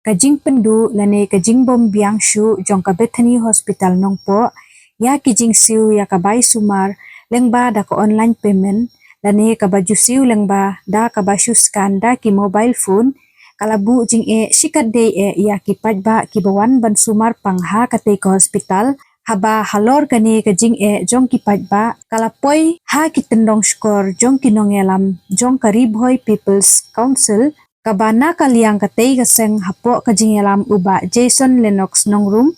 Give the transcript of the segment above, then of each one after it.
kajing pendu lane kajing bom biang shu jong ka Bethany Hospital nongpo ya kijing siu ya ka bai sumar lengba da ko online payment lane ka baju siu lengba da ka bashu scan da ki mobile phone kalabu jing e shikat de e ya ki pajba ki bawan ban sumar pangha ka te ko hospital haba halor kane kajing e jong ki pajba kalapoi ha ki tendong skor jong ki nongelam jong ka Ribhoy People's Council kabana kaliang katay kaseng hapo kajingelam uba Jason Lennox nongrum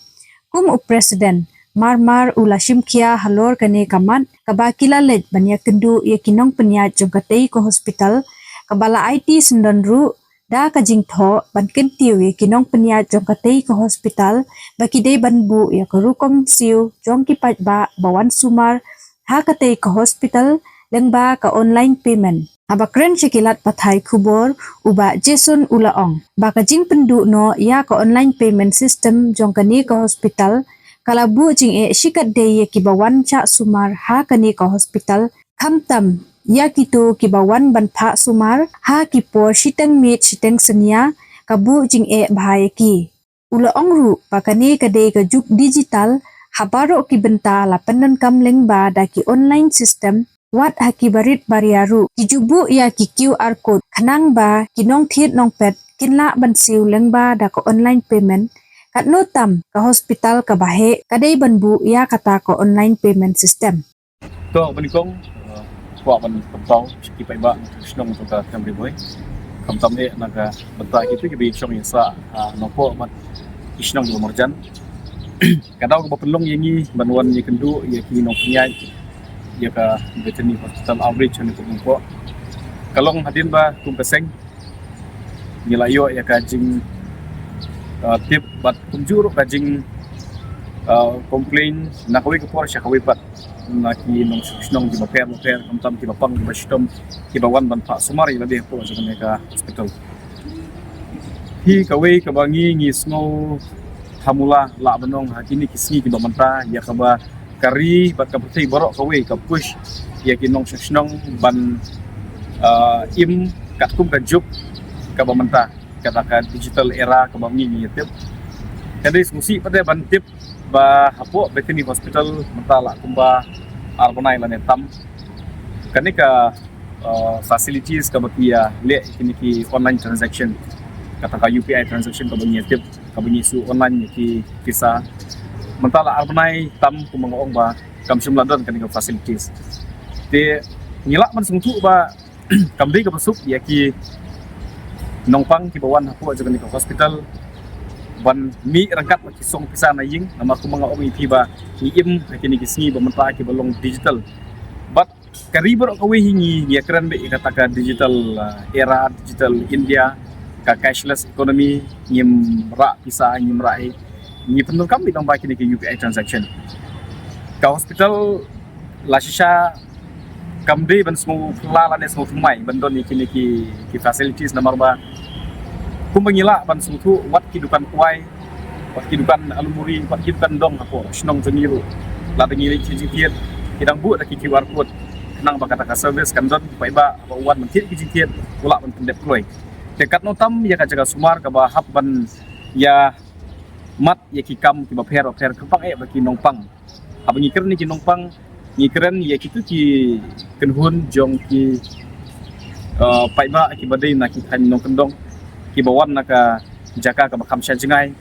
kum president marmar ulashim kia halor kane kamat kabakila lej banya kendu ya kinong penyat jong katay ko hospital kabala IT sendonru da kajing tho ban kentiu ya kinong penyat jong katay ko hospital baki day banbu ya karukom siu jong kipat ba bawan sumar ha katay ko hospital lengba ka online payment abakren sikilat pathay kubor uba Jason ulaong baka jing pendu no ya ka online payment system jong kani ka hospital kalabu jing e shikat de ye kibawan cha sumar ha kani ka hospital khamtam ya kitu kibawan ban pha sumar ha kipo siteng mit siteng senia kabu jing e bhai ki ulaong ru pakani kade ka juk digital habaro ki benta lapanan kam lengba da ki online system wat haki barit bariaru kijubu ya ki QR code kanang ba kinong thiet nong pet kinla ban siu lengba da ko online payment kat notam ka hospital ka bahe kadai banbu ya kata ko online payment system to banikong ko ban pantau ki pai ba snong to ka kamri boy kamtam e naga bata ki bi chong yasa nopo mat isnong do marjan kadau ko pelong yengi banwan ye kendu ye ki nong penyai ya ka Bethany Hospital outreach ni ko kalong hadin ba kum peseng nilayo ya ka jing tip bat kunjur ka jing complain na kawi ko por siya kawi pat na ki nong snong di maper kamtam ki bapang di bastom ki bawan ban pa sumari labi ko sa ka hospital hi kawi ka bangi ngi snow hamula la banong hakini kisni ki bamanta ya ka ba kari bat kaputay borok kawe ka push ya kinong snong ban im katkum ka juk ka bamanta kata ka digital era ka bangi ni tip kadai musi pada ban tip ba hapo Bethany Hospital mentala kumba arbanai lan tam kanika facilities ka bakia le kini ki online transaction kata ka UPI transaction ka bangi tip ka bangi su online ki visa mentala arbanai tam kumangong ba kam simladon kanika facilities te ngilak man sungtu ba kamdi ka pasuk ya ki nongpang ki bawan hapo sa kanika hospital ban mi rangkat ki song pisa na ying nama kumangong ipi ba iim kini kisni ba mentala ki balong digital but karibor ka we hingi ya kran be kata ka digital era digital India ka cashless economy nyim ra pisa nyim ra ni penur kami dong baki ni ke UPI transaction ka hospital la shisha kamde ban semua lala ne semua tumai bandon ni kini ki facilities nomor ba kumbangila ban semua wat kidukan kuai wat kidukan alumuri wat kidukan dong apa snong jeniru la dengi cijikiet kidang bu da ki QR code kenang ba kata ka service kan don pai ba wan mentit cijikiet ula ban deploy dekat notam ya ka jaga sumar ka ba hab ban ya mat ya ki kam ki baper kepang baki nongpang abangi keren ki nongpang ni keren ya kitu ki kenhun jong ki paiba ki badai na ki kan nong kendong ki bawan na ka jaka ka bakam sya jengai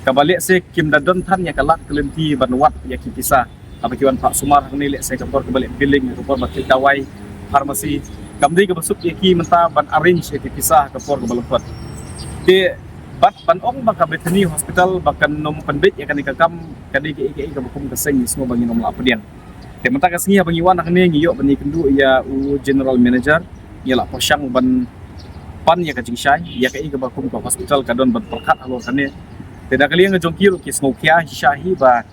ka balik se kim dadon than ya kalak kelenti banwat ya ki pisah abaki wan pak sumar ni lek se kapor ka balik billing ka por baki dawai farmasi kamdi ka basuk ya ki menta ban arrange ya ki pisah ka por ka balot te bat ban ong baka Bethany Hospital bakan nom pandit ya kanika kam kadi ke ka bukum kaseng semua bagi nom lapedian te menta ka singi bangi wan akne ngiyo bani kendu ya u general manager ya la posyang ban pan ya ka jingshai ya ka bukum ka hospital kadon ban perkat alor kane te da kali ngajong kiru ki smokia hishahi ba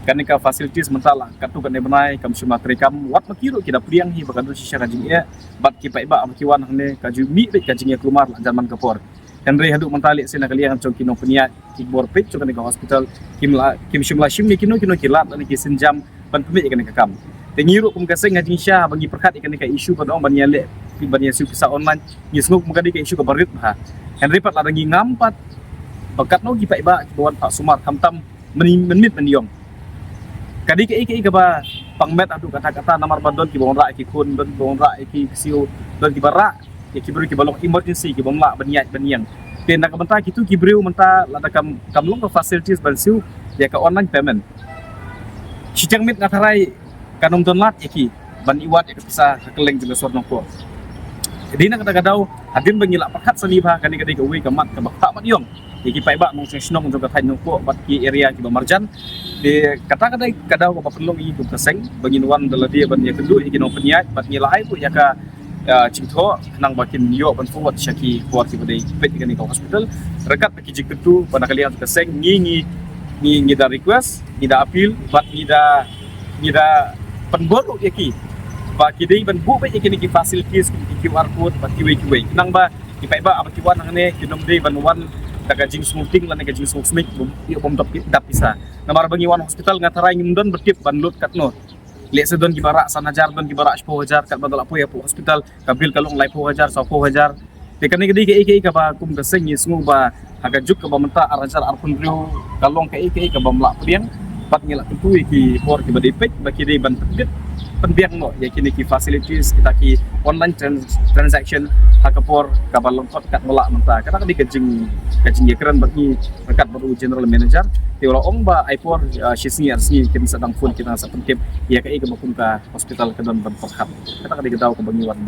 kanika facilities mentala katu kane benai kam sumatri kam wat makiru ki da priang hi bakadon shisha ka jing ya bat ki pai ba abaki wan akne ka ju mi ka jing ya kelumar la zaman kapor Henry haduk mentalik sena kalian ang kino peniat ki borpit cho kanika hospital kim shimla shim ni kino kilat ni ki senjam pan pemik kanika kam te ngiru kum kaseng ngajing sya bagi perkat kanika isu padong ban yale ban yasu pisa online ni snguk mengadi ka isu ka barit ha Henry pat la ngi ngampat Bakat no gipa iba kibawan Pak Sumar kamtam menit meniyong. Kadi ke ba pangmet adu kata-kata namar bandon ki bonra ki kun don bonra ki siu don ki bara ki beri ki balok emergency ki bomla beniat beniang. Pen nak benta kitu ki beriu menta lada kamlong ke facilities ban siu ya ka online payment. Sijang mit ngatarai kanom don lat ki ban iwat ya bisa keleng juga sorno ko. Jadi nak kata-kadau hadin bangila pakat saniba kani ke uwi ka mat ka bakta mat yong. Iki pa iba mong senong juga thay nungko bat ki area ki bamarjan di kata-kata kadau ko papelong i ko kaseng banginwan daladi ban ya kedu iki no peniat bat ngilai ko ya ka cingtho nang bakin yo ban forward syaki kuat ki badai pet ki ko hospital rekat ki jiketu pada kalian kaseng ngi da request ngi da appeal bat ngi da penboru yaki ba ki dei ban bu ba iki ni facilities ki QR code bat ki we nang ba ki pa iba abati wan nang ne ki nom dei ban wan kagajing smoothing lan kagajing smoothing iyo bom dap bisa namar bangi wan hospital ngatarai ngimdon bertip banlut katno lek sedon ki barak sanajar don ki barak 10,000 kat badal apo ya hospital kabil kalong lai 10,000 10,000 tekani gedi ke ka ba kum kaseng yismu ba agajuk ka ba menta arajar arpun riu kalong ke ka ba mlak pediang pat ngilak tentu ki por ki badipek baki dei ban pedit penbiang no ya kini ki facilities kita ki online transaction hakapor kabal lengkap kat melak menta kata di kajing ya keren bagi rekat baru general manager teola ong ba aipor shisni arsni kin sedang phone kita sa pentip ya kai ke makum ka hospital ke don ban perhat kata di gedau ke bangi wan